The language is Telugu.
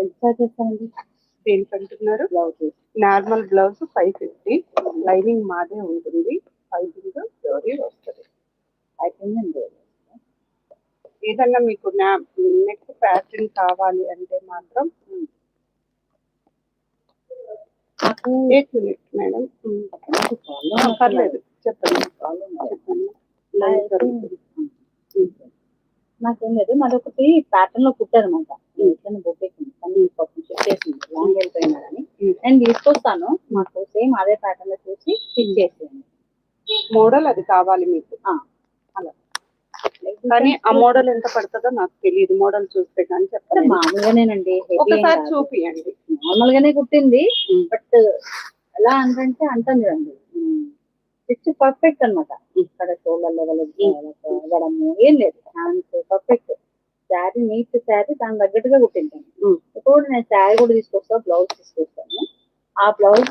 ఎంత చార్జ్ చేస్తానండి దేనికి అంటున్నారు? బ్లౌజ్ నార్మల్ బ్లౌజ్ 550, లైనింగ్ మాదే ఉంటుంది, పైపింగ్ జోరీ వస్తుంది. అయిపోయిందండి. ఏదన్నా మీకు నెక్ ప్యాటర్న్ కావాలి అంటే మాత్రం నాకు మేడం నాకు పర్లేదు చెప్పండి. నాకేం లేదు, మరొకటి ప్యాటర్న్ లో కుట్టారనమాట. బొట్టేసింది కానీ పాపం చెక్ చేసింది లాంగ్ వెళ్ళిపోయినా కానీ నేను తీసుకొస్తాను, మాకు సేమ్ అదే ప్యాటర్న్ లో చూసి స్టిచ్ చేసేయండి. మోడల్ అది కావాలి మీకు అలా. కానీ ఆ మోడల్ ఎంత పడుతుందో నాకు తెలియదు, మోడల్ చూస్తే కానీ చెప్తాను. మామూలుగానేనండి, ఒకసారి చూపియండి. నార్మల్ గానే కుట్టింది, బట్ ఎలా అంటే అంటుంది అండి స్టిచ్ పర్ఫెక్ట్ అనమాట. ఇక్కడ షోల్డర్ లెవెల్ అవ్వడము ఏం లేదు, hands perfect. Sari neat sari, దాని తగ్గట్టుగా కుట్టింటాను. ఇప్పుడు నేను శారీ కూడా తీసుకొస్తాను, బ్లౌజ్ తీసుకొస్తాను. ఆ బ్లౌజ్